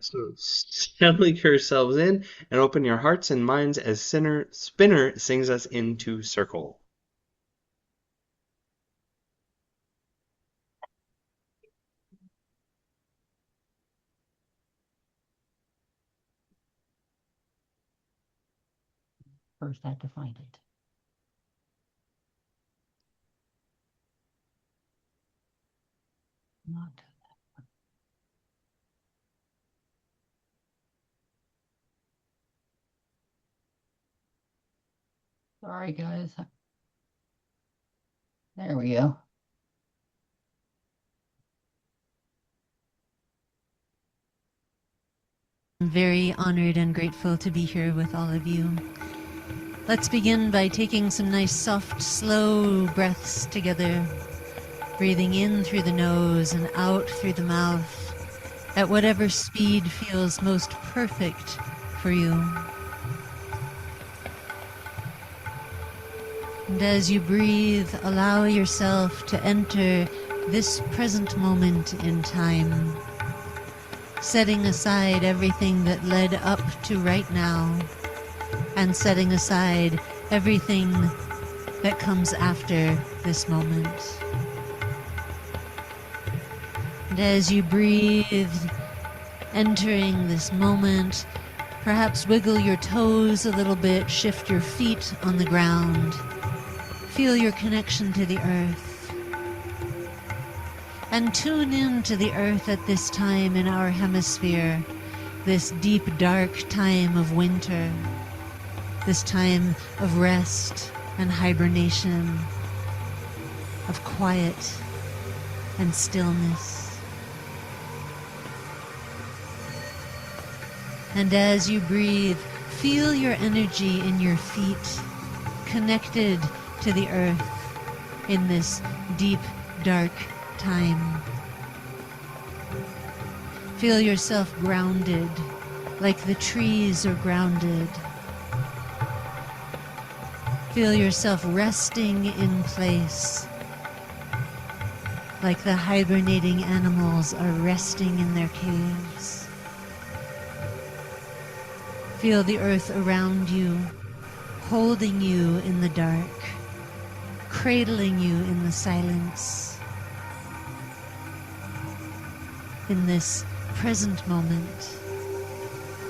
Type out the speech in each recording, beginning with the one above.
So settle yourselves in and open your hearts and minds as Spinner sings us into circle. First, I have to find it. Not. Sorry, guys. There we go. I'm very honored and grateful to be here with all of you. Let's begin by taking some nice, soft, slow breaths together, breathing in through the nose and out through the mouth at whatever speed feels most perfect for you. And as you breathe, allow yourself to enter this present moment in time, setting aside everything that led up to right now, and setting aside everything that comes after this moment. And as you breathe, entering this moment, perhaps wiggle your toes a little bit, shift your feet on the ground, feel your connection to the earth, and tune in to the earth at this time in our hemisphere, this deep, dark time of winter, this time of rest and hibernation, of quiet and stillness. And as you breathe, feel your energy in your feet, connected to the earth in this deep, dark time. Feel yourself grounded, like the trees are grounded. Feel yourself resting in place, like the hibernating animals are resting in their caves. Feel the earth around you, holding you in the dark, cradling you in the silence, in this present moment,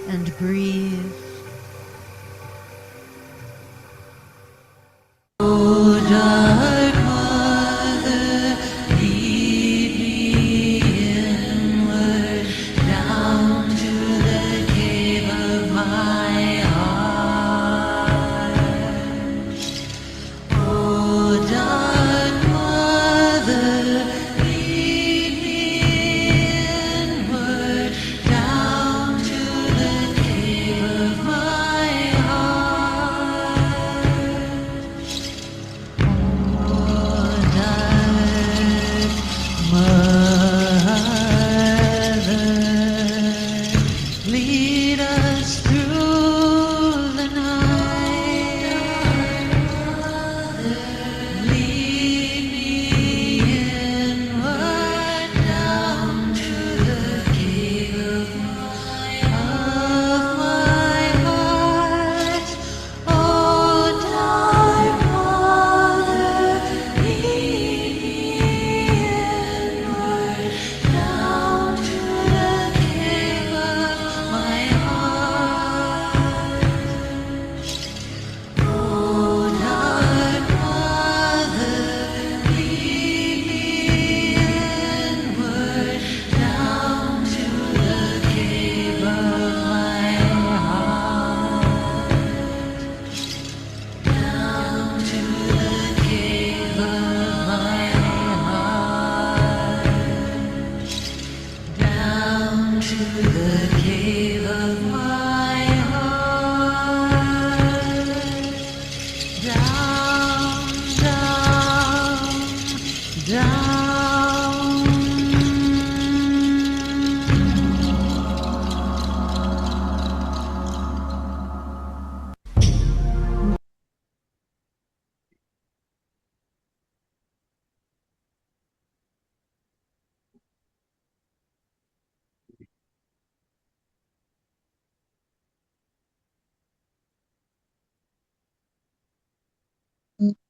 and breathe. Oh, dark mother, lead me inward down to the cave of my heart. Oh, dark mother, lead me inward down to the cave of my heart. Lead us through the night. Lead me inward down to the cave of my heart. Oh, dark mother, lead me inward down to the cave of my heart. Oh, dark mother, lead me inward down to the cave of my heart. Down to the cave of my heart. Down to the cave of my heart. Down, down,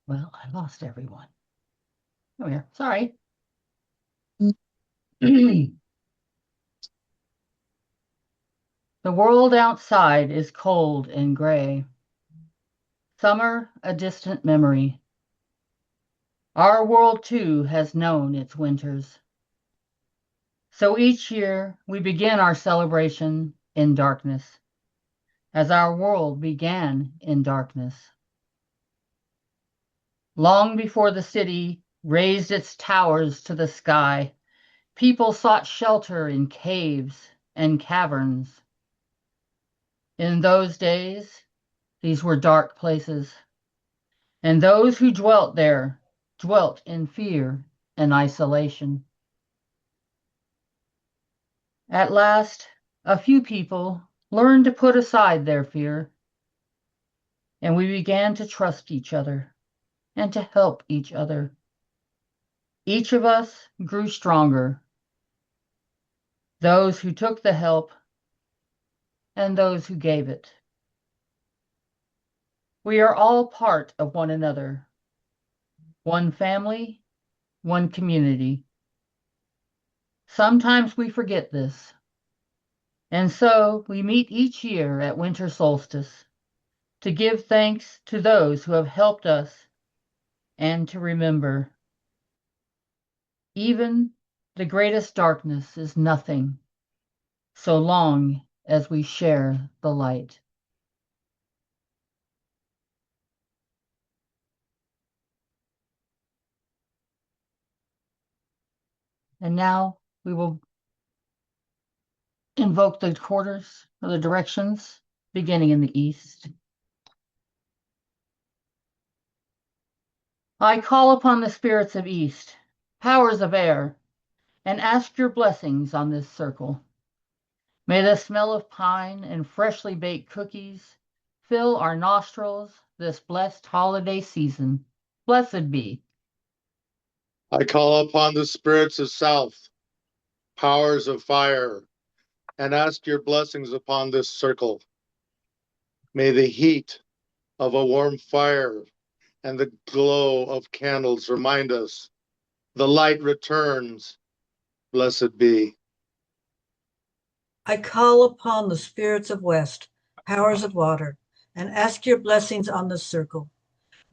Well, I lost everyone. Come here. Sorry. The world outside is cold and gray. Summer, a distant memory. Our world, too, has known its winters. So each year we begin our celebration in darkness, as our world began in darkness. Long before the city raised its towers to the sky, people sought shelter in caves and caverns. In those days, these were dark places, and those who dwelt there dwelt in fear and isolation. At last, a few people learned to put aside their fear, and we began to trust each other and to help each other. Each of us grew stronger, those who took the help and those who gave it. We are all part of one another, one family, one community. Sometimes we forget this, and so we meet each year at Winter Solstice to give thanks to those who have helped us and to remember. Even the greatest darkness is nothing, so long as we share the light. And now we will invoke the quarters or the directions, beginning in the east. I call upon the spirits of east, powers of air, and ask your blessings on this circle. May the smell of pine and freshly baked cookies fill our nostrils this blessed holiday season. Blessed be. I call upon the spirits of south, powers of fire, and ask your blessings upon this circle. May the heat of a warm fire and the glow of candles remind us the light returns. Blessed be. I call upon the spirits of west, powers of water, and ask your blessings on this circle.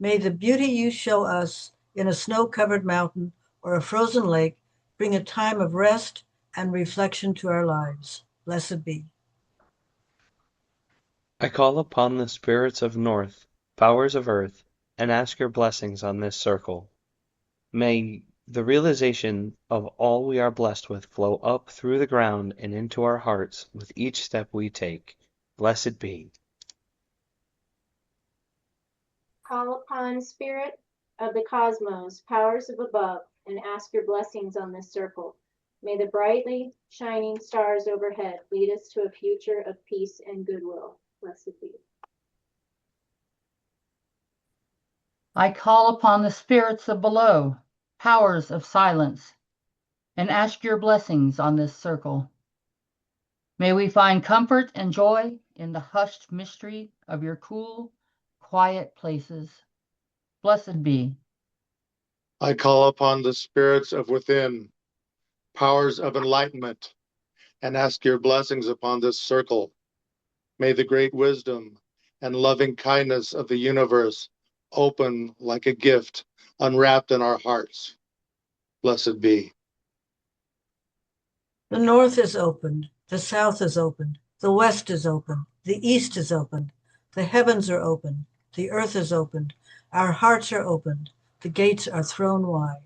May the beauty you show us in a snow-covered mountain or a frozen lake bring a time of rest and reflection to our lives. Blessed be. I call upon the spirits of north, powers of earth, and ask your blessings on this circle. May the realization of all we are blessed with flow up through the ground and into our hearts with each step we take. Blessed be. Call upon spirit of the cosmos, powers of above, and ask your blessings on this circle. May the brightly shining stars overhead lead us to a future of peace and goodwill. Blessed be. I call upon the spirits of below, powers of silence, and ask your blessings on this circle. May we find comfort and joy in the hushed mystery of your cool, quiet places. Blessed be. I call upon the spirits of within, powers of enlightenment, and ask your blessings upon this circle. May the great wisdom and loving kindness of the universe open like a gift unwrapped in our hearts. Blessed be. The north is opened, the south is opened, the west is open, the east is opened, the heavens are opened, the earth is opened, our hearts are opened, the gates are thrown wide.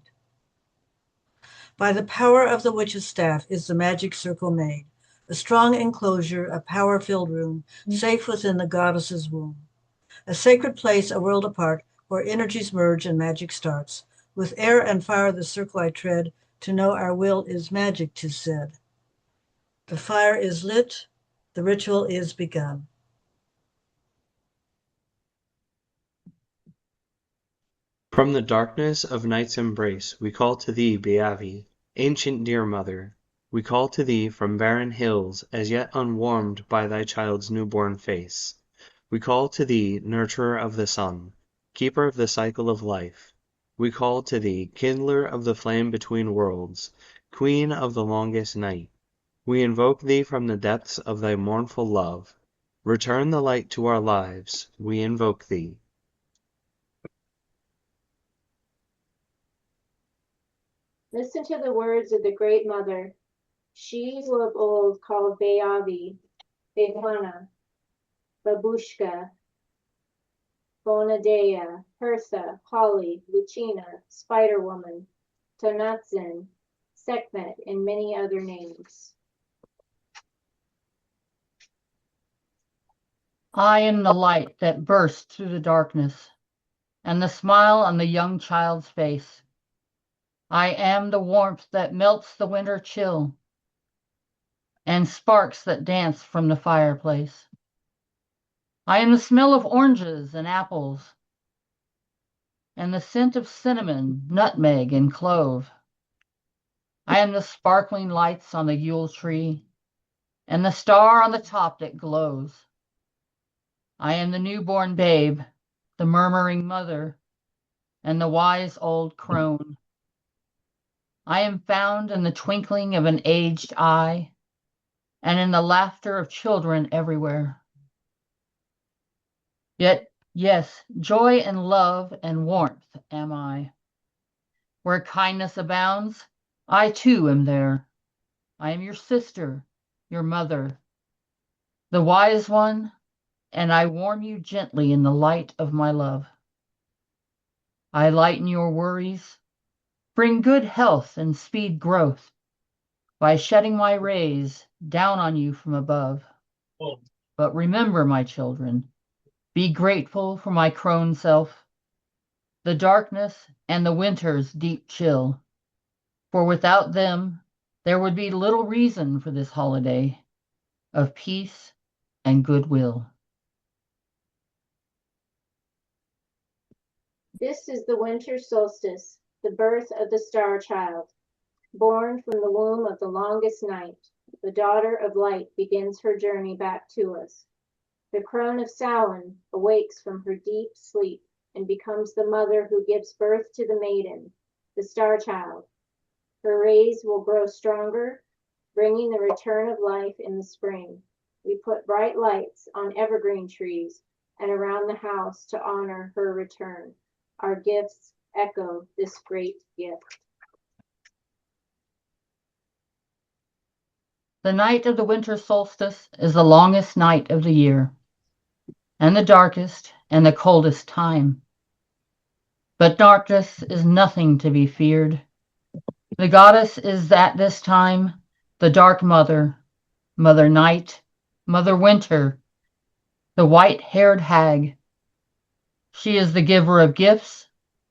By the power of the witch's staff is the magic circle made, a strong enclosure, a power-filled room, safe within the goddess's womb. A sacred place, a world apart, where energies merge and magic starts. With air and fire the circle I tread, to know our will is magic, 'tis said. The fire is lit, the ritual is begun. From the darkness of night's embrace, we call to thee, Beavi, ancient dear mother. We call to thee from barren hills, as yet unwarmed by thy child's newborn face. We call to thee, nurturer of the sun. keeper of the cycle of life. We call to thee, kindler of the flame between worlds, queen of the longest night. We invoke thee from the depths of thy mournful love. Return the light to our lives, we invoke thee. Listen to the words of the Great Mother, she who of old called Beavi, Behana, Babushka, Bonadea, Hersa, Holly, Lucina, Spider-Woman, Tonatzin, Sekhmet, and many other names. I am the light that bursts through the darkness, and the smile on the young child's face. I am the warmth that melts the winter chill, and sparks that dance from the fireplace. I am the smell of oranges and apples, and the scent of cinnamon, nutmeg, and clove. I am the sparkling lights on the Yule tree, and the star on the top that glows. I am the newborn babe, the murmuring mother, and the wise old crone. I am found in the twinkling of an aged eye, and in the laughter of children everywhere. Yet, yes, joy and love and warmth am I. Where kindness abounds, I too am there. I am your sister, your mother, the wise one, and I warm you gently in the light of my love. I lighten your worries, bring good health and speed growth by shedding my rays down on you from above. But remember, my children, be grateful for my crone self, the darkness and the winter's deep chill, for without them there would be little reason for this holiday of peace and goodwill. This is the winter solstice, the birth of the star child. Born from the womb of the longest night, the daughter of light begins her journey back to us. The crone of Samhain awakes from her deep sleep and becomes the mother who gives birth to the maiden, the star child. Her rays will grow stronger, bringing the return of life in the spring. We put bright lights on evergreen trees and around the house to honor her return. Our gifts echo this great gift. The night of the winter solstice is the longest night of the year, and the darkest and the coldest time. But darkness is nothing to be feared. The goddess is at this time the dark mother, Mother Night, Mother Winter, the white-haired hag. She is the giver of gifts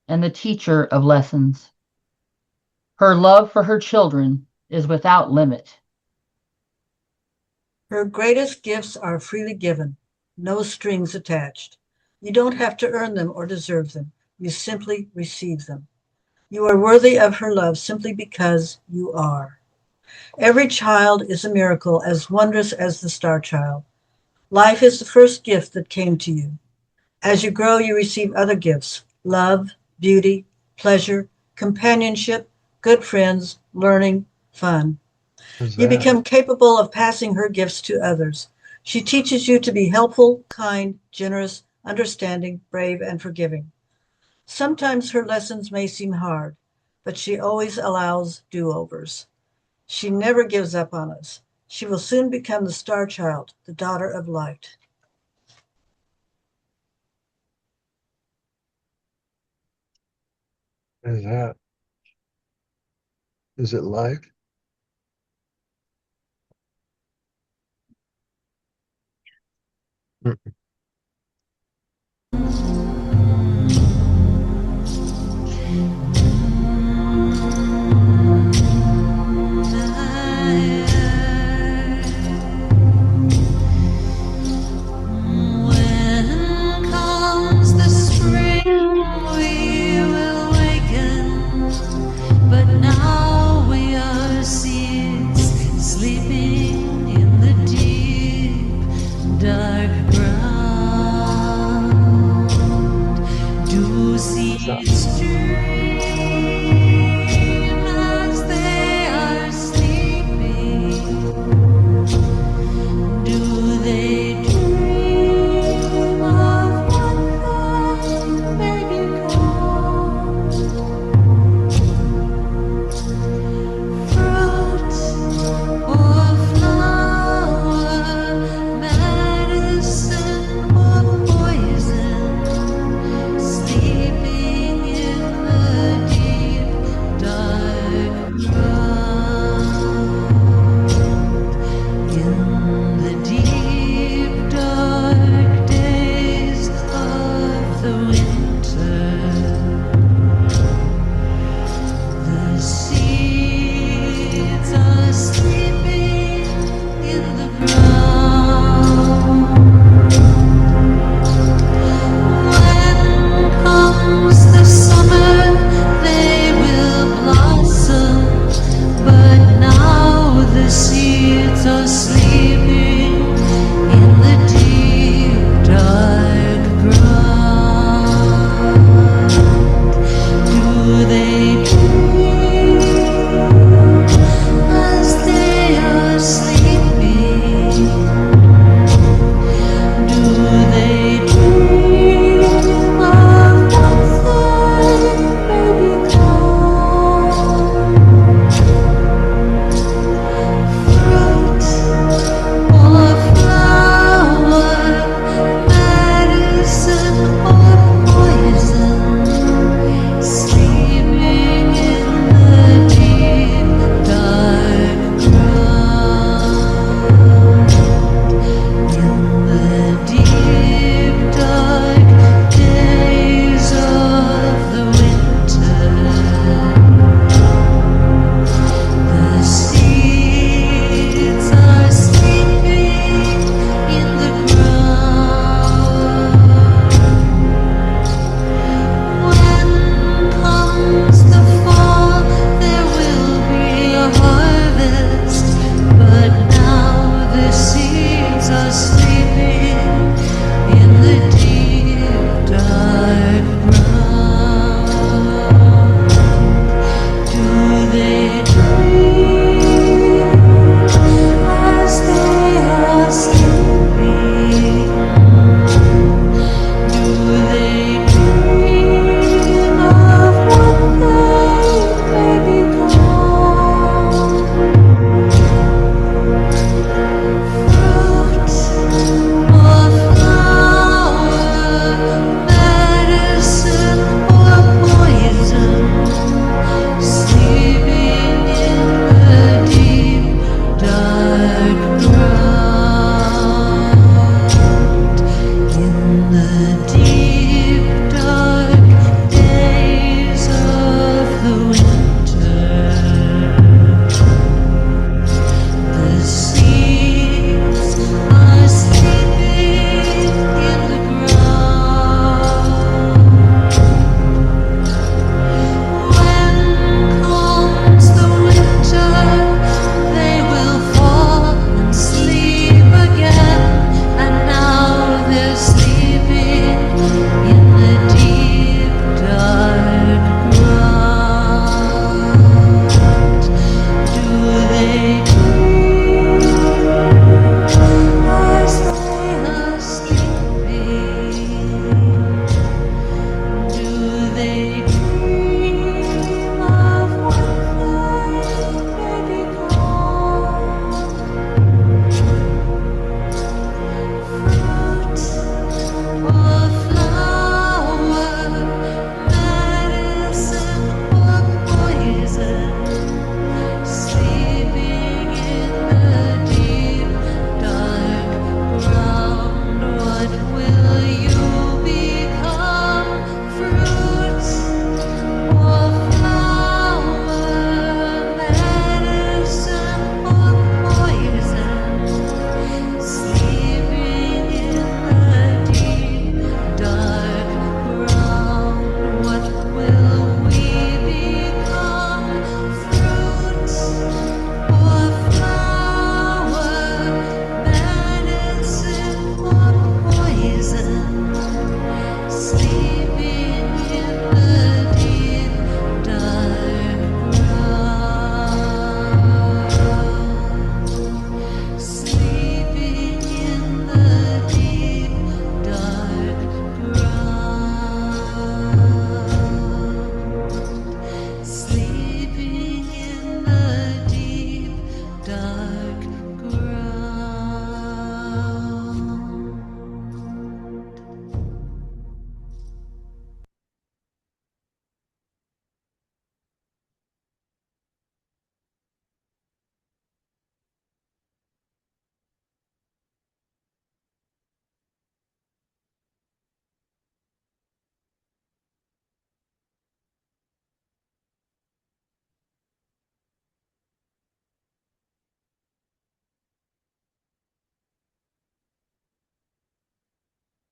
and the teacher of lessons. Her love for her children is without limit. Her greatest gifts are freely given, no strings attached. You don't have to earn them or deserve them. You simply receive them. You are worthy of her love simply because you are. Every child is a miracle as wondrous as the star child. Life is the first gift that came to you. As you grow, you receive other gifts: love, beauty, pleasure, companionship, good friends, learning, fun. You become capable of passing her gifts to others. She teaches you to be helpful, kind, generous, understanding, brave, and forgiving. Sometimes her lessons may seem hard, but she always allows do-overs. She never gives up on us. She will soon become the star child, the daughter of light. What is that? Is it live? When comes the spring, we will waken, but now we are seeds sleeping in the deep dark ground.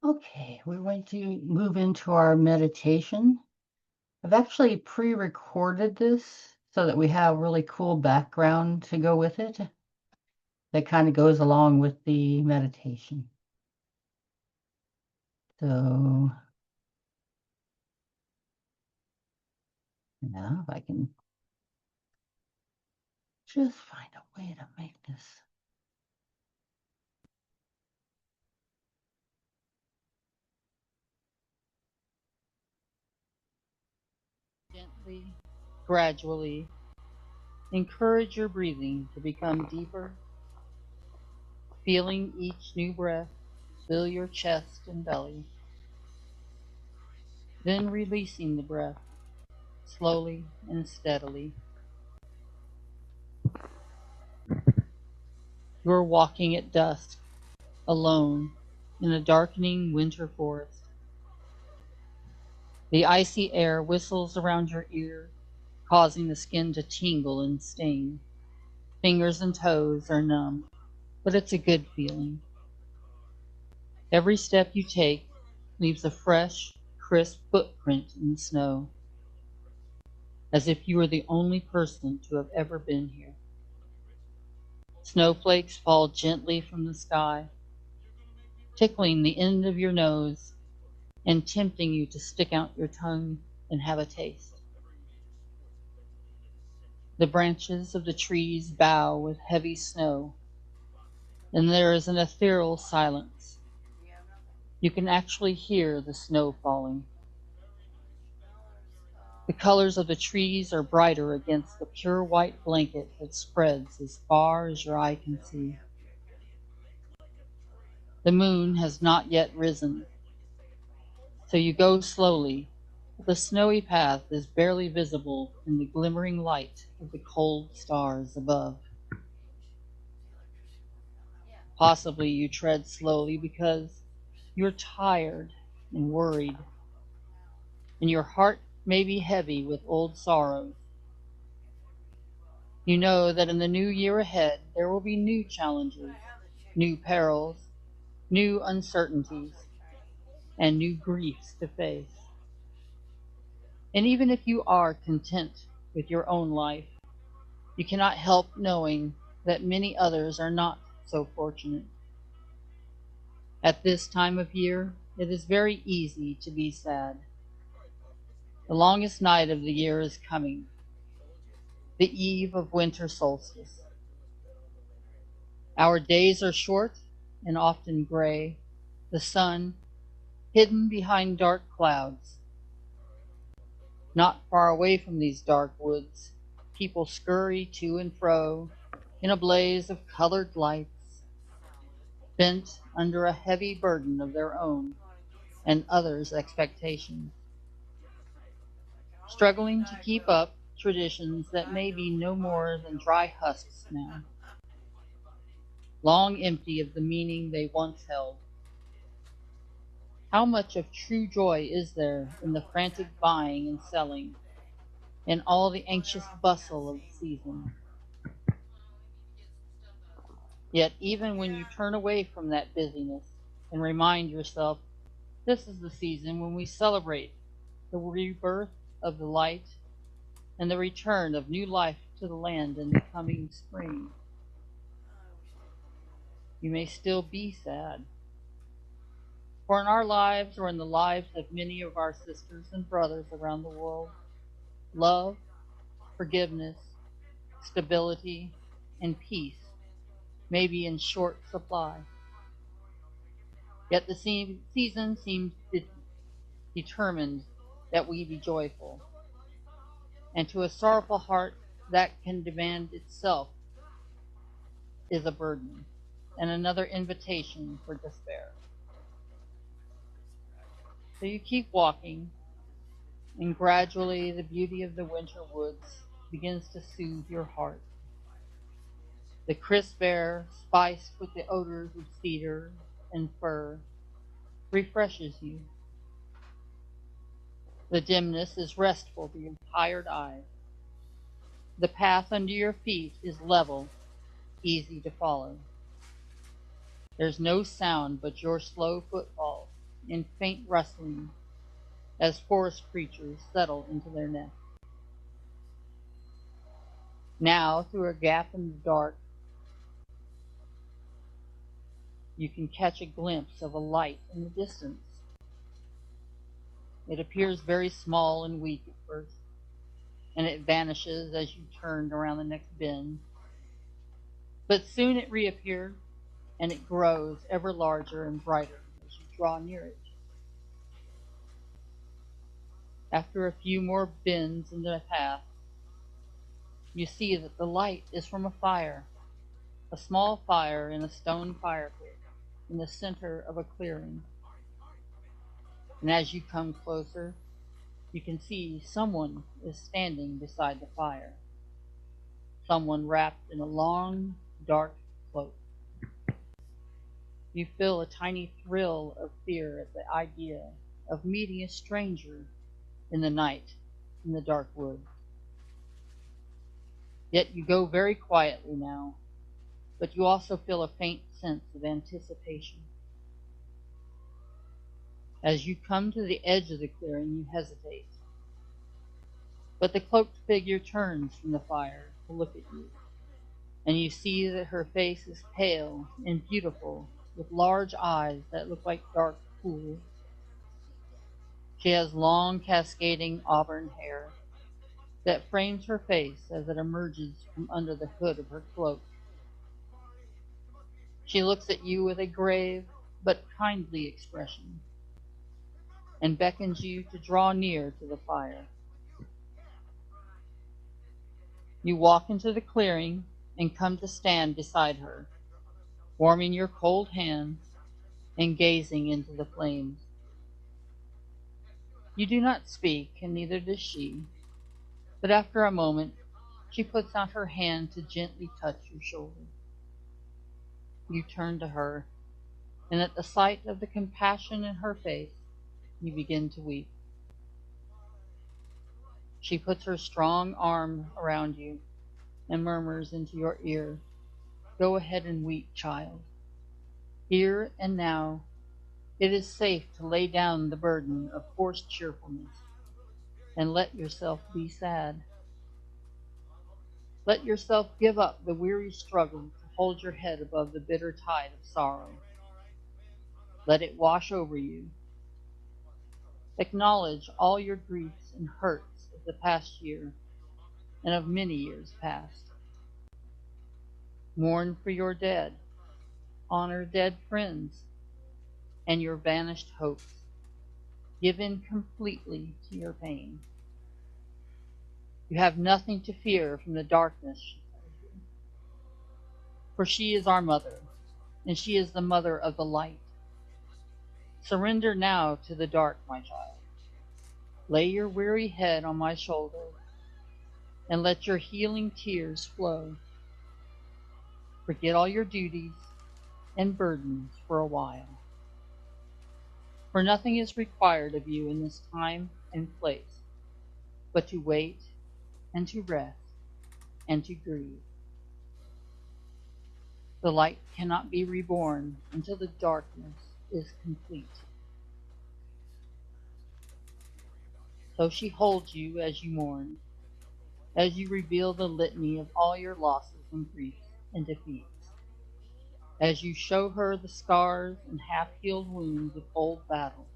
Okay, we're going to move into our meditation. I've actually pre-recorded this so that we have really cool background to go with it that kind of goes along with the meditation. So now if I can just find a way to make this. Gently, gradually, encourage your breathing to become deeper, feeling each new breath fill your chest and belly, then releasing the breath slowly and steadily. You are walking at dusk, alone, in a darkening winter forest. The icy air whistles around your ear, causing the skin to tingle and sting. Fingers and toes are numb, but it's a good feeling. Every step you take leaves a fresh, crisp footprint in the snow, as if you were the only person to have ever been here. Snowflakes fall gently from the sky, tickling the end of your nose and tempting you to stick out your tongue and have a taste. The branches of the trees bow with heavy snow, and there is an ethereal silence. You can actually hear the snow falling. The colors of the trees are brighter against the pure white blanket that spreads as far as your eye can see. The moon has not yet risen, so you go slowly. The snowy path is barely visible in the glimmering light of the cold stars above. Possibly you tread slowly because you're tired and worried, and your heart may be heavy with old sorrows. You know that in the new year ahead there will be new challenges, new perils, new uncertainties, and new griefs to face. And even if you are content with your own life, you cannot help knowing that many others are not so fortunate. At this time of year, it is very easy to be sad. The longest night of the year is coming, the eve of winter solstice. Our days are short and often gray, the sun hidden behind dark clouds. Not far away from these dark woods, people scurry to and fro in a blaze of colored lights, bent under a heavy burden of their own and others' expectations, struggling to keep up traditions that may be no more than dry husks now, long empty of the meaning they once held. How much of true joy is there in the frantic buying and selling, in all the anxious bustle of the season? Yet even when you turn away from that busyness and remind yourself, this is the season when we celebrate the rebirth of the light and the return of new life to the land in the coming spring, you may still be sad. For in our lives, or in the lives of many of our sisters and brothers around the world, love, forgiveness, stability, and peace may be in short supply. Yet the season seems determined that we be joyful, and to a sorrowful heart that can demand itself is a burden and another invitation for despair. So you keep walking, and gradually the beauty of the winter woods begins to soothe your heart. The crisp air, spiced with the odors of cedar and fir, refreshes you. The dimness is restful to your tired eyes. The path under your feet is level, easy to follow. There's no sound but your slow footfalls in faint rustling as forest creatures settle into their nests. Now, through a gap in the dark, you can catch a glimpse of a light in the distance. It appears very small and weak at first, and it vanishes as you turn around the next bend. But soon it reappears, and it grows ever larger and brighter as you draw near it. After a few more bends in the path, you see that the light is from a fire, a small fire in a stone fire pit in the center of a clearing. And as you come closer, you can see someone is standing beside the fire. Someone wrapped in a long, dark cloak. You feel a tiny thrill of fear at the idea of meeting a stranger in the night in the dark woods. Yet you go very quietly now, but you also feel a faint sense of anticipation. As you come to the edge of the clearing, you hesitate. But the cloaked figure turns from the fire to look at you, and you see that her face is pale and beautiful, with large eyes that look like dark pools. She has long, cascading auburn hair that frames her face as it emerges from under the hood of her cloak. She looks at you with a grave but kindly expression and beckons you to draw near to the fire. You walk into the clearing and come to stand beside her, warming your cold hands and gazing into the flames. You do not speak, and neither does she, but after a moment she puts out her hand to gently touch your shoulder. You turn to her, and at the sight of the compassion in her face, you begin to weep. She puts her strong arm around you and murmurs into your ear, "Go ahead and weep, child. Here and now, it is safe to lay down the burden of forced cheerfulness and let yourself be sad. Let yourself give up the weary struggle to hold your head above the bitter tide of sorrow. Let it wash over you. Acknowledge all your griefs and hurts of the past year and of many years past. Mourn for your dead, honor dead friends, and your vanished hopes. Give in completely to your pain. You have nothing to fear from the darkness, she tells you. For she is our mother, and she is the mother of the light. Surrender now to the dark, my child. Lay your weary head on my shoulder, and let your healing tears flow. Forget all your duties and burdens for a while. For nothing is required of you in this time and place, but to wait and to rest and to grieve. The light cannot be reborn until the darkness is complete." So she holds you as you mourn, as you reveal the litany of all your losses and griefs and defeats, as you show her the scars and half-healed wounds of old battles,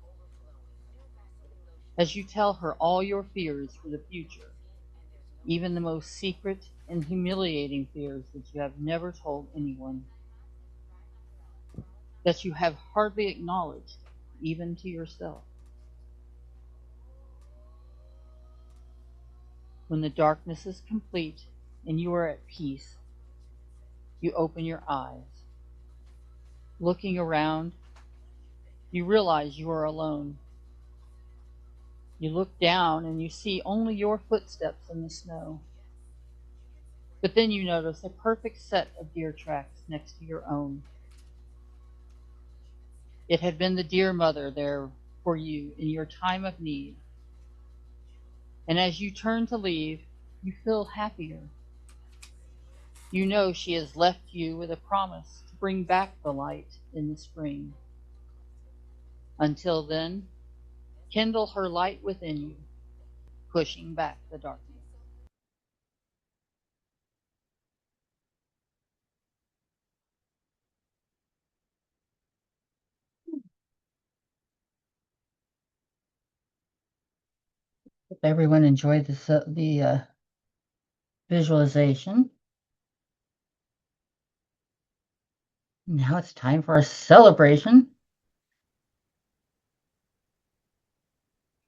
as you tell her all your fears for the future, even the most secret and humiliating fears that you have never told anyone, that you have hardly acknowledged even to yourself. When the darkness is complete and you are at peace, you open your eyes. Looking around, you realize you are alone. You look down and you see only your footsteps in the snow. But then you notice a perfect set of deer tracks next to your own. It had been the deer mother there for you in your time of need. And as you turn to leave, you feel happier. You know she has left you with a promise to bring back the light in the spring. Until then, kindle her light within you, pushing back the darkness. Hope everyone enjoyed the visualization. Now it's time for a celebration.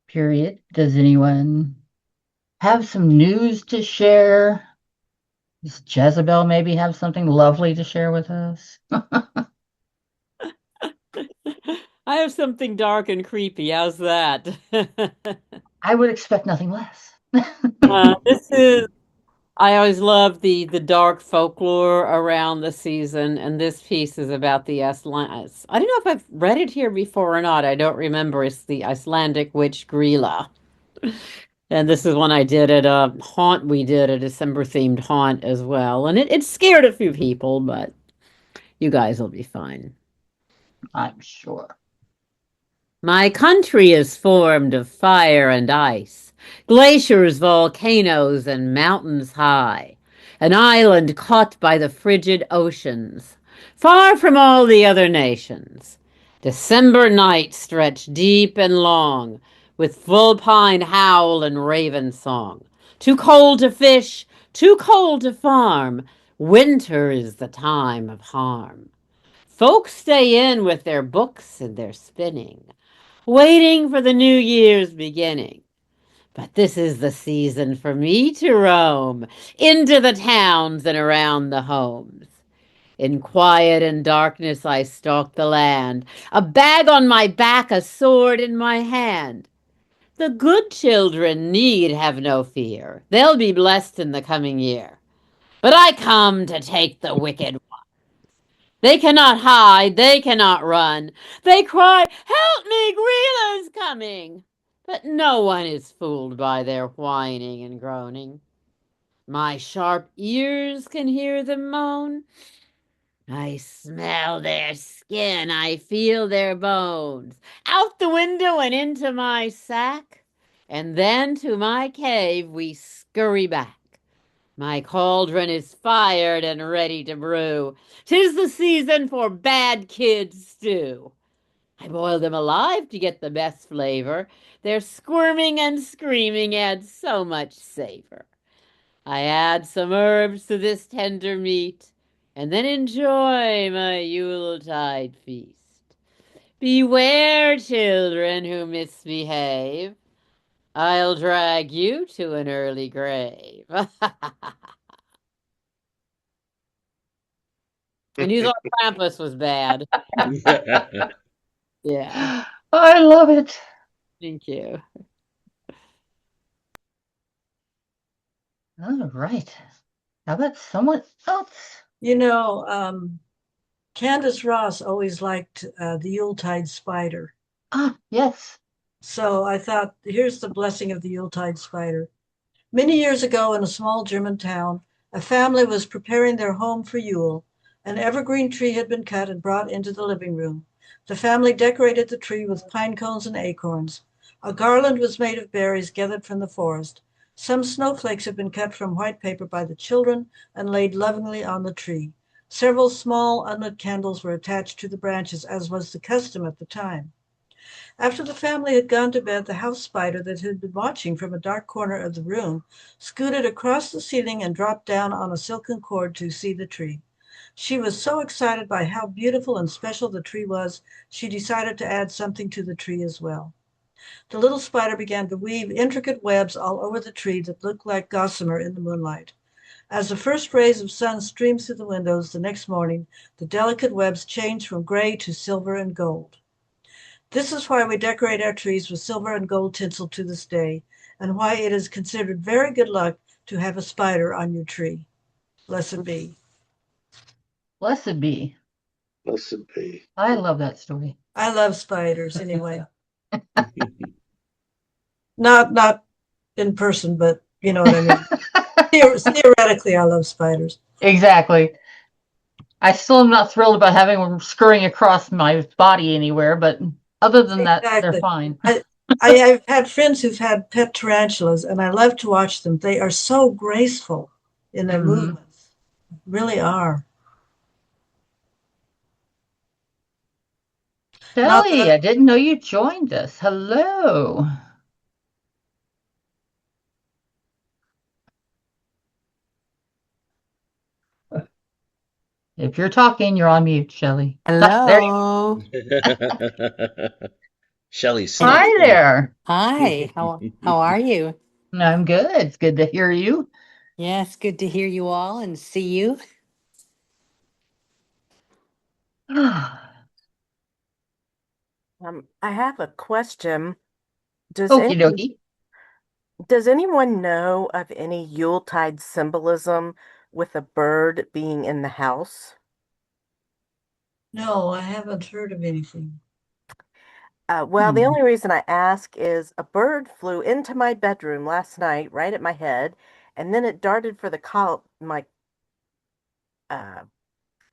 Period. Does anyone have some news to share? Does Jezebel maybe have something lovely to share with us? I have something dark and creepy. How's that? I would expect nothing less. This is. I always love the dark folklore around the season, and this piece is about the Iceland. I don't know if I've read it here before or not. I don't remember. It's the Icelandic witch Grilla, and this is one I did at a haunt. We did a December themed haunt as well, and it scared a few people, but you guys will be fine. I'm sure. My country is formed of fire and ice, glaciers, volcanoes, and mountains high, an island caught by the frigid oceans, far from all the other nations. December nights stretch deep and long, with vulpine howl and raven song. Too cold to fish, too cold to farm, winter is the time of harm. Folks stay in with their books and their spinning, waiting for the new year's beginning. But this is the season for me to roam into the towns and around the homes. In quiet and darkness I stalk the land, a bag on my back, a sword in my hand. The good children need have no fear. They'll be blessed in the coming year. But I come to take the wicked. They cannot hide, they cannot run. They cry, "Help me, Grila's coming!" But no one is fooled by their whining and groaning. My sharp ears can hear them moan. I smell their skin, I feel their bones. Out the window and into my sack, and then to my cave we scurry back. My cauldron is fired and ready to brew. 'Tis the season for bad kids' stew. I boil them alive to get the best flavor. Their squirming and screaming adds so much savor. I add some herbs to this tender meat, and then enjoy my Yuletide feast. Beware, children who misbehave. I'll drag you to an early grave. And you thought Krampus was bad. Yeah. I love it. Thank you. All right. How about someone else? You know, Candace Ross always liked the Yuletide spider. Ah, yes. So I thought, here's the blessing of the Yuletide spider. Many years ago in a small German town, a family was preparing their home for Yule. An evergreen tree had been cut and brought into the living room. The family decorated the tree with pine cones and acorns. A garland was made of berries gathered from the forest. Some snowflakes had been cut from white paper by the children and laid lovingly on the tree. Several small unlit candles were attached to the branches, as was the custom at the time. After the family had gone to bed, the house spider that had been watching from a dark corner of the room scooted across the ceiling and dropped down on a silken cord to see the tree. She was so excited by how beautiful and special the tree was, she decided to add something to the tree as well. The little spider began to weave intricate webs all over the tree that looked like gossamer in the moonlight. As the first rays of sun streamed through the windows the next morning, the delicate webs changed from gray to silver and gold. This is why we decorate our trees with silver and gold tinsel to this day, and why it is considered very good luck to have a spider on your tree. Blessed be. Blessed be. Blessed be. I love that story. I love spiders anyway. Not in person, but you know what I mean. Theoretically, I love spiders. Exactly. I still am not thrilled about having them scurrying across my body anywhere, but Other than that, they're Exactly. fine. I've had friends who've had pet tarantulas, and I love to watch them. They are so graceful in their movements, really are. Not Shelley, that I didn't know you joined us. Hello. If you're talking, you're on mute, Shelley. Ah, there you Hello. Shelley's go. Hi snuffling. there. Hi. How are you? I'm good. It's good to hear you. Yes, good to hear you all and see you. I have a question. Does Okie any, dokie. does anyone know of any Yuletide symbolism with a bird being in the house? no, I haven't heard of anything. Well, the only reason I ask is a bird flew into my bedroom last night, right at my head, and then it darted for my uh,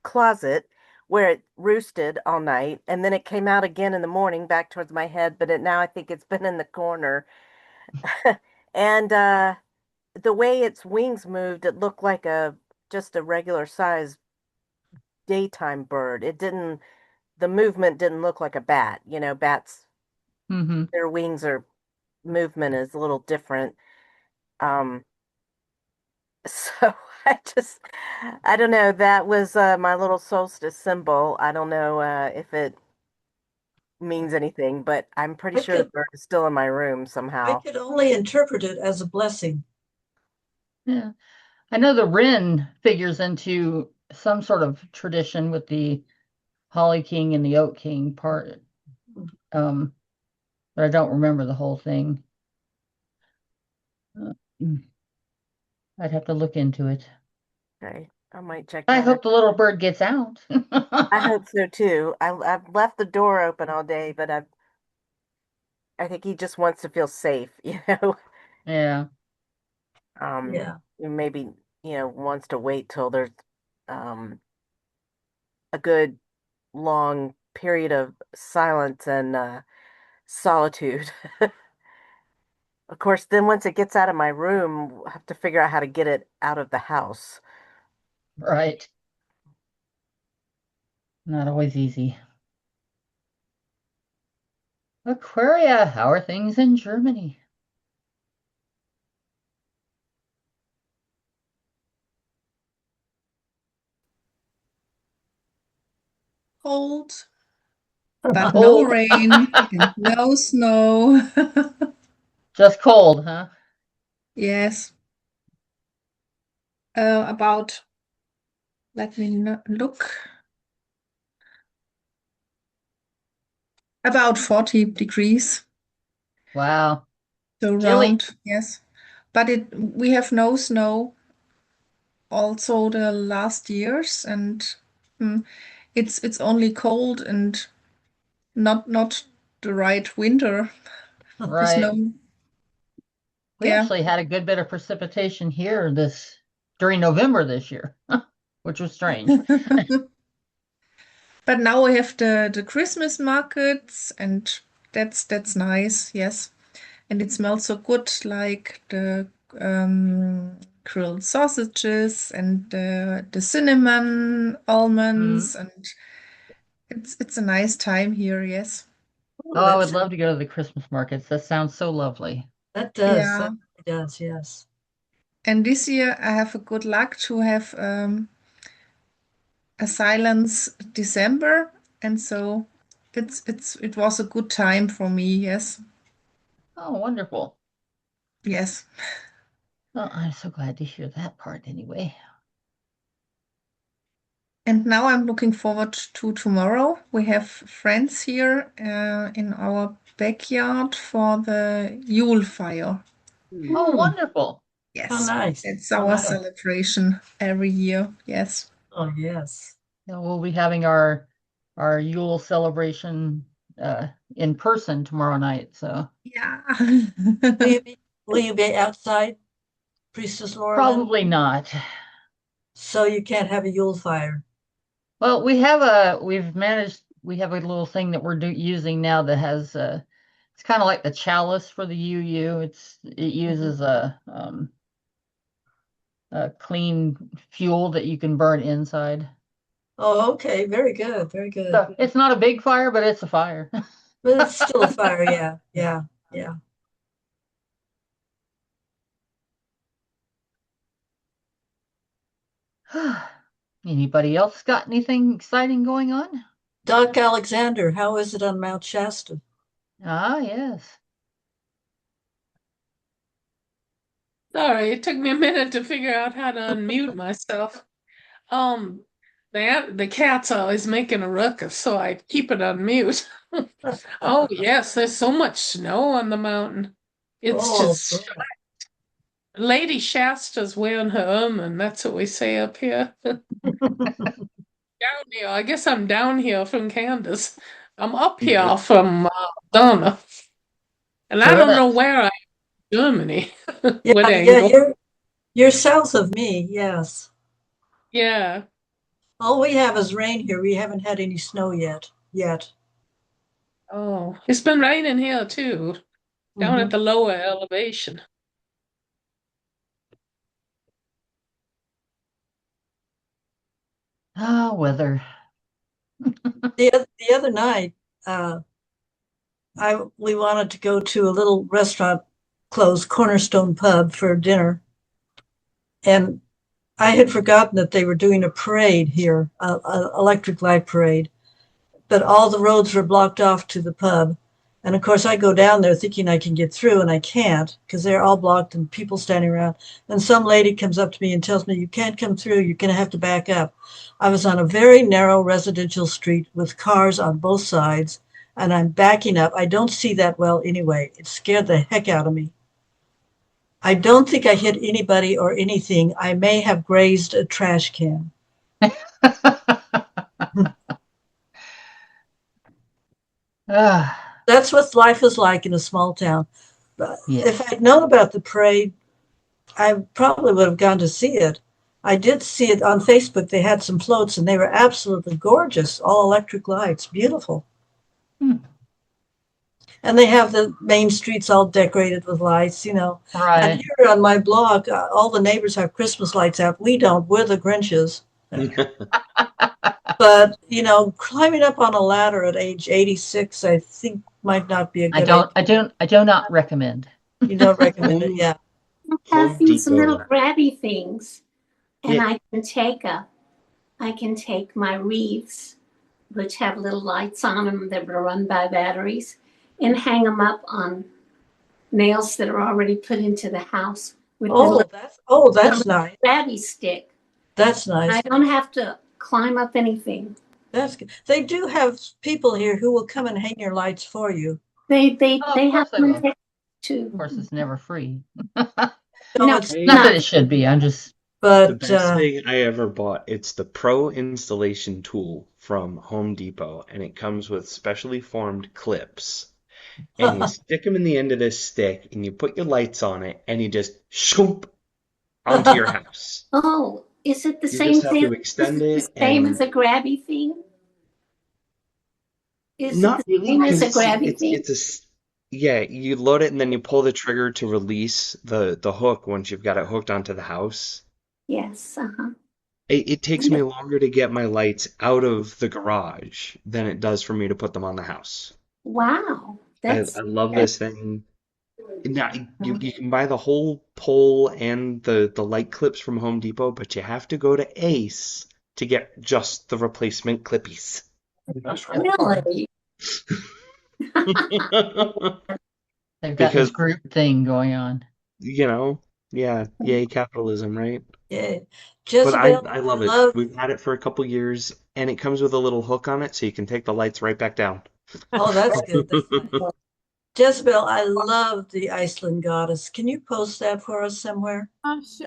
closet where it roosted all night, and then it came out again in the morning back towards my head, but now I think it's been in the corner. And the way its wings moved, it looked like a just a regular size daytime bird. The movement didn't look like a bat. You know, bats, Mm-hmm. their wings are movement is a little different. Um, so I don't know. That was my little solstice symbol. I don't know if it means anything, but I'm pretty I sure the could, bird is still in my room I somehow. could only interpret it as a blessing. Yeah. I know the wren figures into some sort of tradition with the Holly King and the Oak King part. But I don't remember the whole thing. I'd have to look into it. Okay, I might check I that out. hope the little bird gets out. I hope so too. I've left the door open all day, but I think he just wants to feel safe, you know. Yeah. Yeah. Maybe, wants to wait till there's um a good long period of silence and solitude. Of course, then once it gets out of my room, we'll have to figure out how to get it out of the house. Right. Not always easy. Aquaria, how are things in Germany? Cold, but no Cold. rain and no snow. Just cold, huh? Yes. About, let me look, about 40 degrees. Wow. So Chilly. round, yes. But we have no snow also the last years, and mm, it's only cold and not the right winter. There's Right. no, We yeah. actually had a good bit of precipitation here during November this year, which was strange. But now we have the Christmas markets, and that's nice, yes. And it smells so good, like the grilled sausages and the cinnamon Mm. almonds, and it's a nice time here, yes. Oh, I would love to go to the Christmas markets. That sounds so lovely. That does. Yeah. That really does, yes. And this year I have a good luck to have a silence December, and so it was a good time for me, yes. Oh, wonderful. Yes. Well, I'm so glad to hear that part anyway. And now I'm looking forward to tomorrow. We have friends here in our backyard for the Yule fire. Oh, Mm. wonderful. Yes, How nice. it's How our nice. celebration every year. Yes. Oh, yes. Yeah, we'll be having our Yule celebration in person tomorrow night. So Yeah. Will you be outside, Priestess Laura, then? probably not. So you can't have a Yule fire. Well, we've managed we have a little thing that we're using now that has it's kind of like the chalice for the UU. It uses a clean fuel that you can burn inside. Oh, okay. Very good. Very good. So it's not a big fire, but it's a fire. But it's still a fire. Yeah. Yeah. Yeah. Anybody else got anything exciting going on? Doc Alexander, how is it on Mount Shasta? Ah, yes. Sorry, it took me a minute to figure out how to unmute myself. Um, the cat's always making a ruckus, so I keep it on mute. Oh yes, there's so much snow on the mountain. It's Oh, just Lady Shasta's wearing her ermine. That's what we say up here. Down here, I guess I'm down here from Candace. I'm up here from Donna, and I don't know where I am in Germany. yeah, What yeah, angle? you're south of me, yes. Yeah. All we have is rain here. We haven't had any snow yet. Oh, it's been raining here too, down at the lower elevation. Ah, weather. The other night, we wanted to go to a little restaurant closed, Cornerstone Pub, for dinner, and I had forgotten that they were doing a parade here, a electric light parade, but all the roads were blocked off to the pub. And of course, I go down there thinking I can get through, and I can't because they're all blocked and people standing around. And some lady comes up to me and tells me, "You can't come through. You're going to have to back up." I was on a very narrow residential street with cars on both sides, and I'm backing up. I don't see that well anyway. It scared the heck out of me. I don't think I hit anybody or anything. I may have grazed a trash can. That's what life is like in a small town. But if I'd known about the parade, I probably would have gone to see it. I did see it on Facebook. They had some floats and they were absolutely gorgeous, all electric lights, beautiful. And they have the main streets all decorated with lights, you know. Right. And here on my blog, all the neighbors have Christmas lights out. We don't. We're the Grinches. But, you know, climbing up on a ladder at age 86, I think might not be a good idea. I do not recommend. You don't recommend it, yeah. I have these little grabby things, and I can take my wreaths, which have little lights on them that are run by batteries, and hang them up on nails that are already put into the house with that's nice. Grabby stick. That's nice. I don't have to climb up anything. That's good. They do have people here who will come and hang your lights for you. They have them too. Of course, it's never free. No, it's not that it should be. I'm just. The best thing I ever bought, it's the Pro Installation Tool from Home Depot, and it comes with specially formed clips. And you stick them in the end of this stick, and you put your lights on it, and you just shoop onto your house. Oh, is it the You same just have thing? to extend Is it. the same as a grabby thing? Is Not it the really, same as a because grabby thing? yeah, you load it and then you pull the trigger to release the hook once you've got it hooked onto the house. Yes, It takes me longer to get my lights out of the garage than it does for me to put them on the house. Wow. I love this thing. Now, you can buy the whole pole and the light clips from Home Depot, but you have to go to Ace to get just the replacement clippies. Really? They've got this group thing going on. You know, yeah, yay capitalism, right? Yeah. But I love it. We've had it for a couple years, and it comes with a little hook on it, so you can take the lights right back down. Oh, that's good. That's nice. Jezebel, I love the Iceland goddess. Can you post that for us somewhere?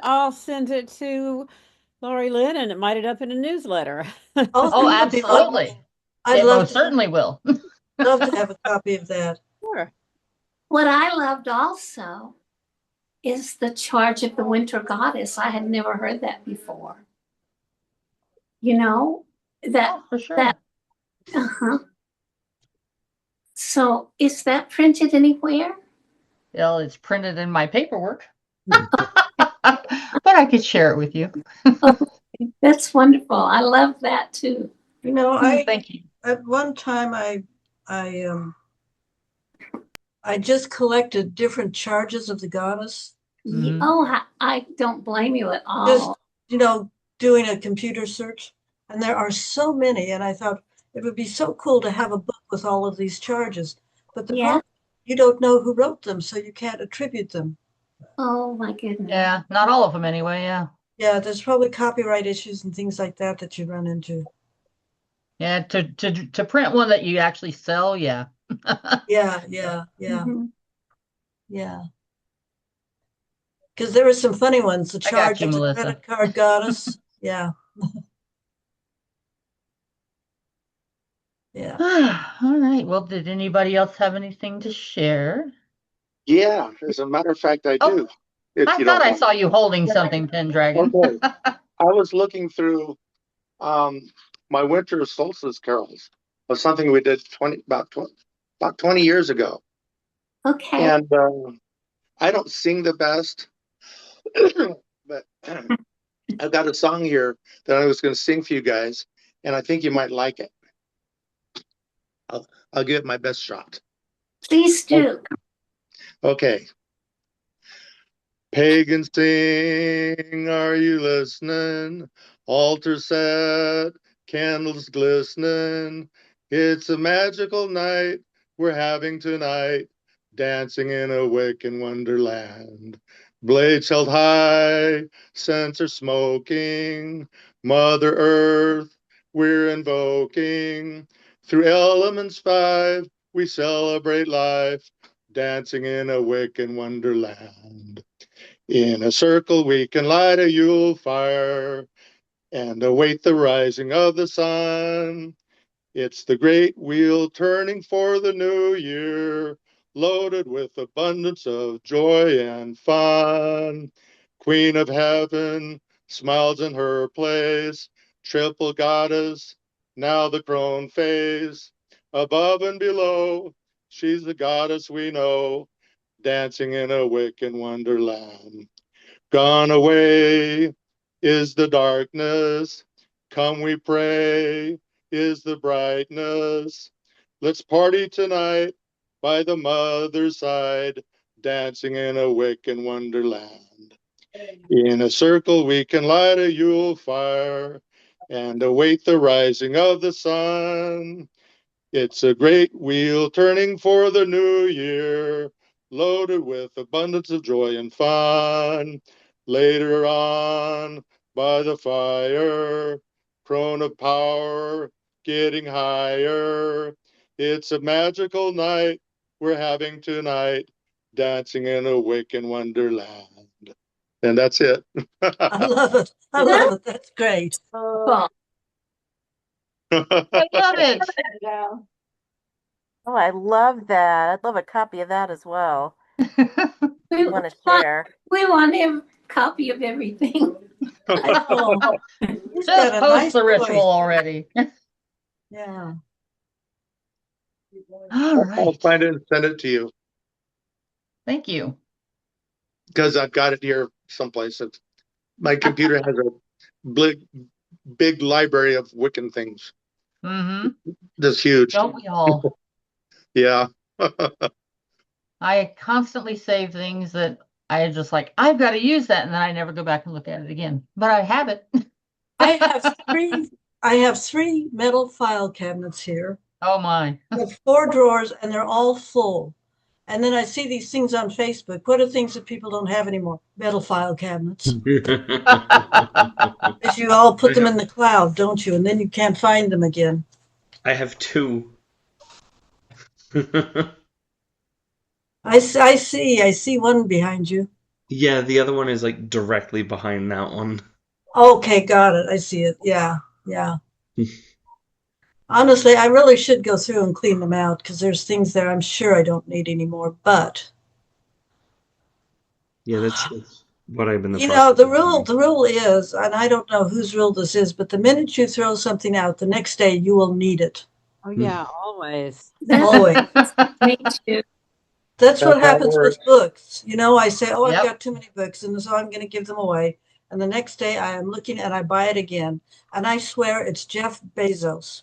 I'll send it to Lori Lynn, and it might end up in a newsletter. Oh, absolutely. I'd love certainly will. Love to have a copy of that. Sure. What I loved also is the charge of the winter goddess. I had never heard that before. You know, that for sure. that So is that printed anywhere? Well, it's printed in my paperwork. But I could share it with you. That's wonderful. I love that too. You know, Thank you. At one time I just collected different charges of the goddess. Mhm. Oh, I don't blame you at all. Just, you know, doing a computer search. And there are so many. And I thought it would be so cool to have a book with all of these charges. But the problem, you don't know who wrote them, so you can't attribute them. Oh my goodness. Yeah, not all of them anyway, yeah. Yeah, there's probably copyright issues and things like that that you run into. Yeah, to print one that you actually sell, yeah. Yeah. Mm-hmm. Yeah. Because there were some funny ones. The I got charge you, of the Melissa. credit card goddess. Yeah. Yeah. All right. Well, did anybody else have anything to share? Yeah, as a matter of fact, I do. I thought I saw you holding something, Pendragon. Okay. I was looking through my Winter Solstice carols of something we did about 20 years ago. Okay. And I don't sing the best, but I've got a song here that I was going to sing for you guys, and I think you might like it. I'll give it my best shot. Please do. Okay. Pagans sing, are you listening? Altar set, candles glistening. It's a magical night we're having tonight, dancing in a Wiccan wonderland. Blades held high, censer smoking, Mother Earth we're invoking. Through elements 5, we celebrate life, dancing in a Wiccan wonderland. In a circle we can light a Yule fire and await the rising of the sun. It's the great wheel turning for the new year, loaded with abundance of joy and fun. Queen of heaven smiles in her place, triple goddess, now the crone face. Above and below, she's the goddess we know, dancing in a Wiccan wonderland. Gone away is the darkness, come we pray is the brightness. Let's party tonight by the mother's side, dancing in a Wiccan wonderland. In a circle we can light a Yule fire and await the rising of the sun. It's a great wheel turning for the new year, loaded with abundance of joy and fun. Later on, by the fire, crone of power, getting higher. It's a magical night we're having tonight, dancing in a Wiccan wonderland. And that's it. I love it. I love it. That's great. Oh, I love it. yeah. Oh, I love that. I'd love a copy of that as well. We want to share. We want a copy of everything. Oh, he's Just got a post nice the ritual voice. already. Yeah. All I'll right. find it and send it to you Thank you. because I've got it here someplace. My computer has a big library of Wiccan things. Mm-hmm. That's huge. Don't we all? Yeah. I constantly save things that I just like, I've got to use that, and then I never go back and look at it again. But I have it. I have three metal file cabinets here. Oh my. I have 4 drawers and they're all full. And then I see these things on Facebook. What are things that people don't have anymore? Metal file cabinets. Because you all put them in the cloud, don't you? And then you can't find them again. I have 2. I see one behind you. Yeah, the other one is like directly behind that one. Okay, got it. I see it. Yeah. Honestly, I really should go through and clean them out because there's things there I'm sure I don't need anymore. But Yeah, that's what I've been. the rule is, and I don't know whose rule this is, but the minute you throw something out, the next day you will need it. Oh, yeah, always. Always. Me too. That's what That's how it happens with works. books. You know, I say, oh, I've Yep. got too many books, and so I'm going to give them away. And the next day I am looking and I buy it again. And I swear it's Jeff Bezos.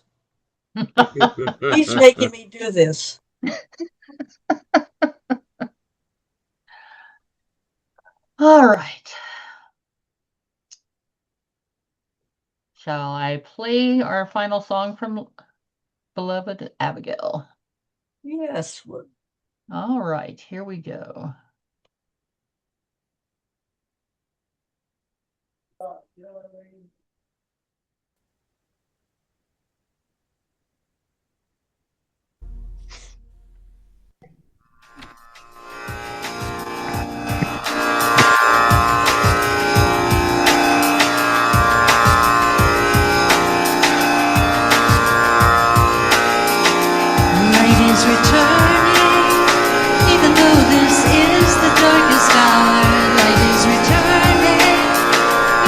He's making me do this. All right. Shall I play our final song from beloved Abigail? Yes. All right, here we go. Light is returning, even though this is the darkest hour. Light is returning,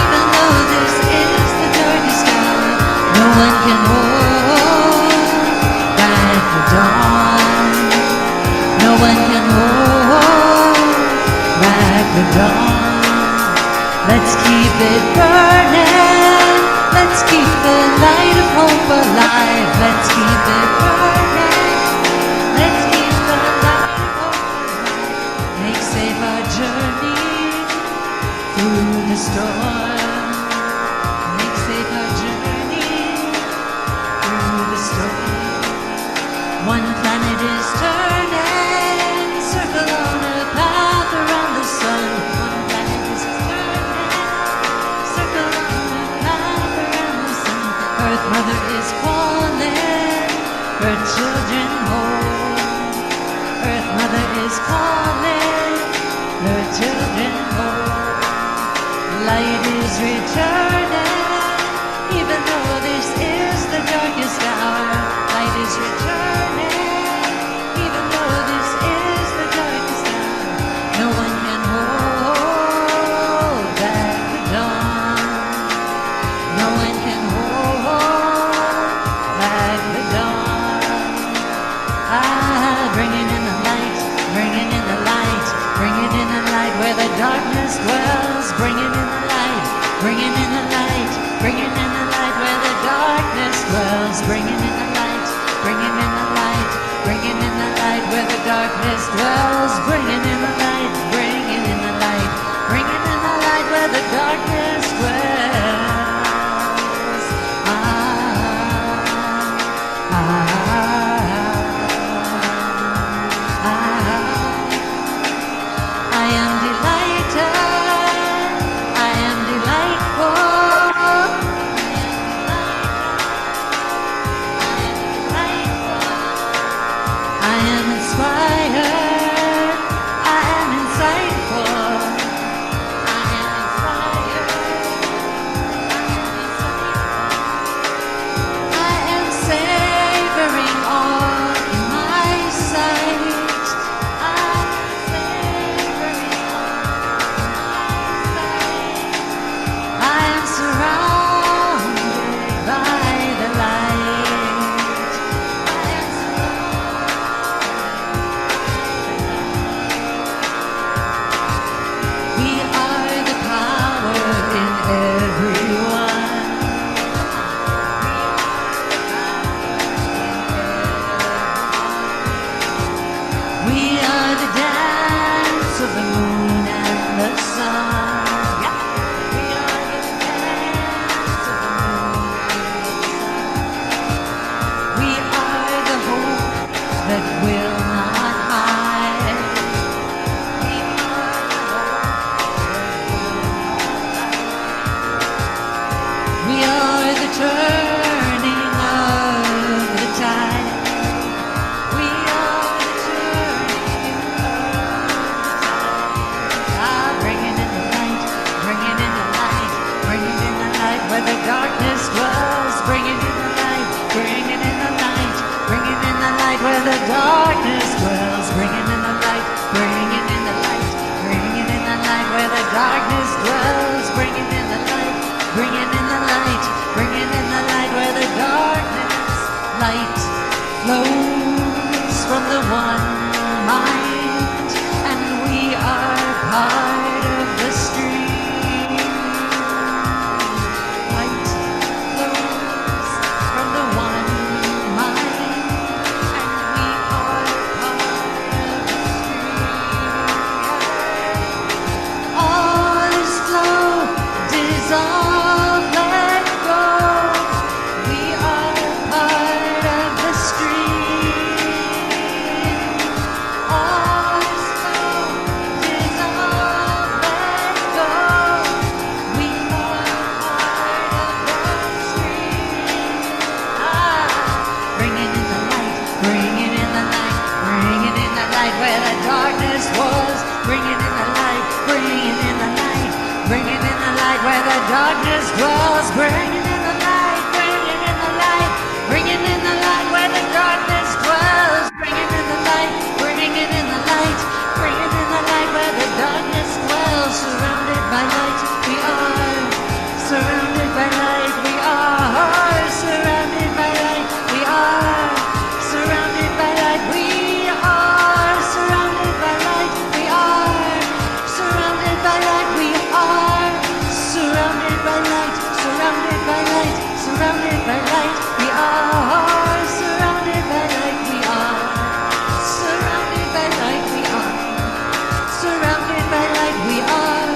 even though this is the darkest hour. No one can hold back the dawn. No one can hold back the dawn. Let's keep it burning. Let's keep the light of hope alive. Let's keep it burning. Let's keep the light of hope alive. Make safe our journey through the storm. Make safe our journey through the storm. One planet is turning, circle on a path around the sun. One planet is turning, circle on a path around the sun. Earth Mother is calling her children home. Earth Mother is calling her children home. Light is returning, even though this is the darkest hour. Light is returning, even though this is the darkest hour. No one can hold back the dawn. No one can hold back the dawn. Bringing in the light, bringing in the light, bringing in the light where the darkness dwells. Bringing in the light, bringing in the light, bringing in the light where the darkness dwells. Bringing in the light, bringing in the light, bringing in the light where the darkness dwells. Bringing in the light, bringing in the light, bringing in the light where the darkness dwells. I am delighted, I am delightful, I am inspired, I am insightful, I am inspired, I am savoring all in my sight. I am savoring all in my sight. I am surrounded by the light. I am surrounded. We are the power in everyone. We are the dance of the moon and the sun. We are the dance of the moon and the sun. We are the hope that will not hide. We are the hope that will not hide. We are the turning of the tide. We are the turning of the tide. Bringing in the light, bringing in the light, bringing in the light where the darkness dwells. Bringing in the light, bringing in the light, bringing in the light where the darkness dwells. Bringing in the light, bringing in the light, bringing in the light where the darkness dwells. Bringing in the light, bringing in the light, bringing in the light where the darkness light. from the one mind, and we are part of the stream. Light flows from the one mind, and we are part of the stream. All is flow, dissolve, let go. We are part of the stream. All is flow, dissolve, let go. We are part of the stream. Bringing in the light, bringing in the light, bringing in the light where the darkness was. Bringing in the light, bringing in the light, bringing in the light where the darkness dwells. Bringing in the light, bringing in the light, bringing in the light where the darkness dwells. Bringing in the light, bringing it in the light, bringing in the light where the darkness dwells. Surrounded by light, we are. Surrounded by light, we are. Surrounded by light, we are. Surrounded by light, we are. Surrounded by light, we are. Surrounded by light, we are. Surrounded by light, surrounded by light, surrounded by light, we are. Surrounded by light, we are. Surrounded by light, we are. Surrounded by light, we are.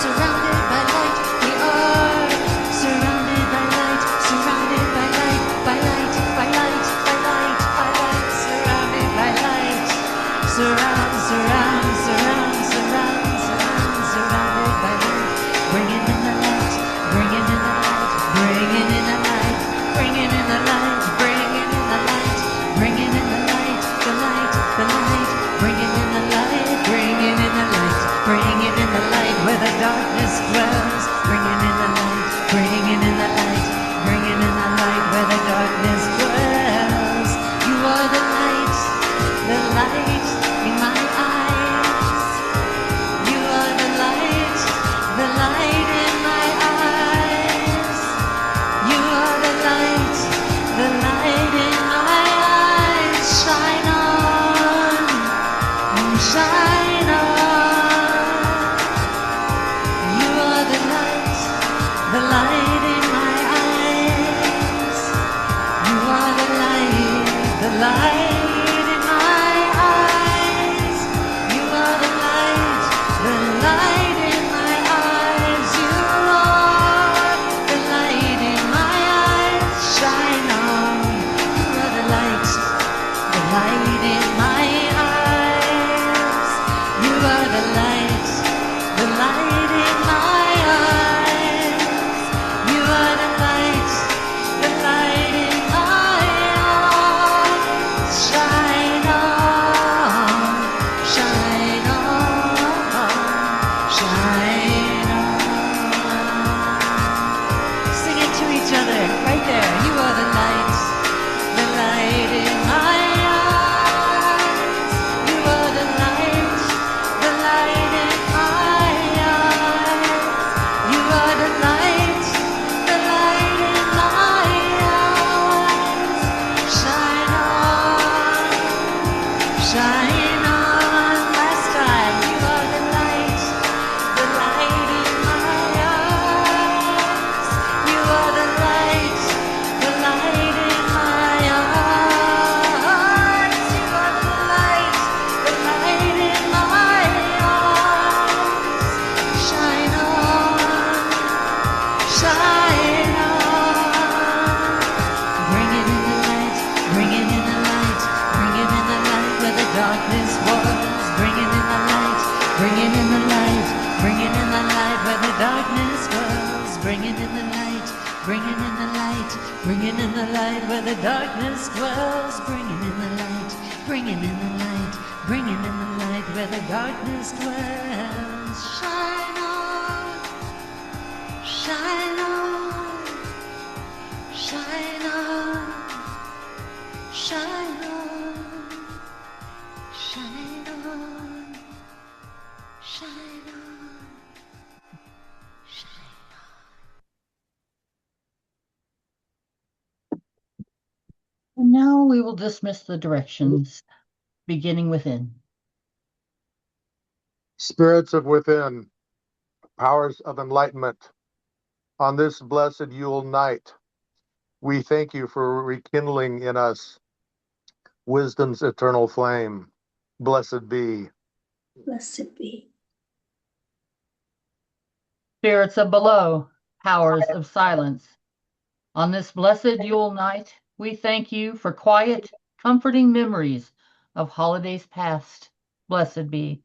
Surrounded by light, we are. Surrounded by light, surrounded by light, by light, by light, by light, by light, surrounded by light. Surround, surround, surround, surround, surround, surrounded by light. Bringing in the light, bringing in the light, bringing in the light, bringing in the light, bringing in the light, bringing in the light, the light, the light, bringing in the light, bringing in the light, bringing in the light where the darkness dwells. Bringing in the light, bringing in the light, bringing in the light where the darkness dwells. You are the light in my eyes. You are the light in my eyes. You are the light in my eyes. Shine on, shine on. You are the light in my eyes. You are the light in my eyes. You are the light in my eyes. You are the light in my eyes. Shine on. You are the light in my eyes. You are the light in my eyes. You are the light in my eyes. Shine on, shine on, shine on. Sing it to each other, right there. You are the light in my eyes. You are the light in my eyes. You are the light in my eyes. Shine on, shine on. Last time. You are the light in my eyes. You are the light in my eyes. You are the light in my eyes. Shine on, shine on. Bring it in the light, bring it in the light, bring it in the light where the darkness was. Bring it in the light, bring it in the light, bring it in the light where the darkness was. Bring it in the light, bring it in the light, bring it in the light where the darkness dwells. Bring it in the light, bring it in the light, bring it in the light where the darkness dwells. Shine on, shine on, shine on, shine on, shine on, shine on, shine on. Now we will dismiss the directions, beginning within. Spirits of within, powers of enlightenment, on this blessed Yule night, we thank you for rekindling in us wisdom's eternal flame. Blessed be. Blessed be. Spirits of below, powers of silence. On this blessed Yule night, we thank you for quiet, comforting memories of holidays past. Blessed be.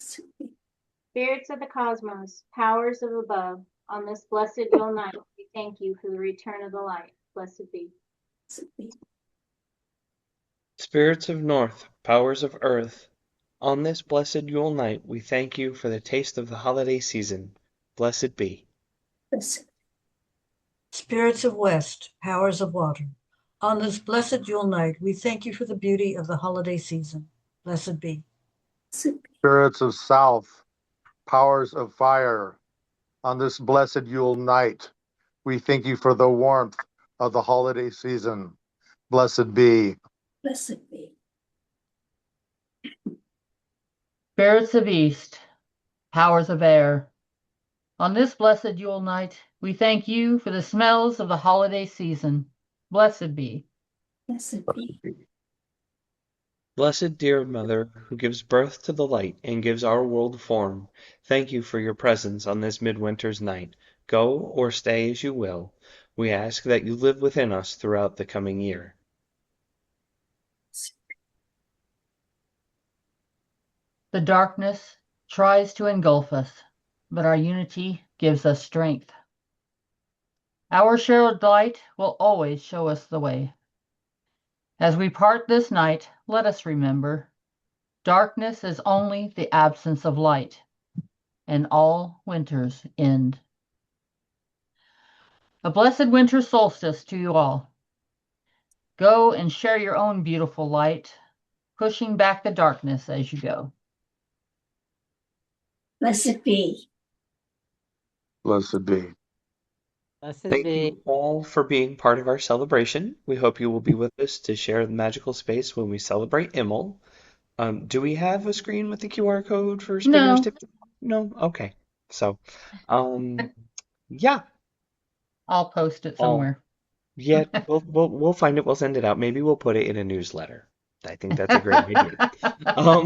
Spirits of the cosmos, powers of above, on this blessed Yule night, we thank you for the return of the light. Blessed be. Spirits of north, powers of earth, on this blessed Yule night, we thank you for the taste of the holiday season. Blessed be. Spirits of west, powers of water, on this blessed Yule night, we thank you for the beauty of the holiday season. Blessed be. Spirits of south, powers of fire, on this blessed Yule night, we thank you for the warmth of the holiday season. Blessed be. Blessed be. Spirits of east, powers of air. On this blessed Yule night, we thank you for the smells of the holiday season. Blessed be. Blessed be. Blessed dear Mother, who gives birth to the light and gives our world form, thank you for your presence on this midwinter's night. Go or stay as you will. We ask that you live within us throughout the coming year. The darkness tries to engulf us, but our unity gives us strength. Our shared light will always show us the way. As we part this night, let us remember, darkness is only the absence of light, and all winters end. A blessed winter solstice to you all. Go and share your own beautiful light, pushing back the darkness as you go. Blessed be. Blessed be. Blessed Thank be. you all for being part of our celebration. We hope you will be with us to share the magical space when we celebrate Immel. Do we have a screen with the QR code for Spinner's No. Tip? No? Okay. So, yeah. I'll post it somewhere. Yeah, we'll find it. We'll send it out. Maybe we'll put it in a newsletter. I think that's a great idea. All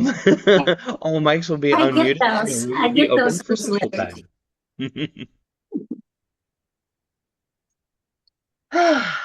mics will be I get unmuted and those. we I will be get open those for social newsletters. time.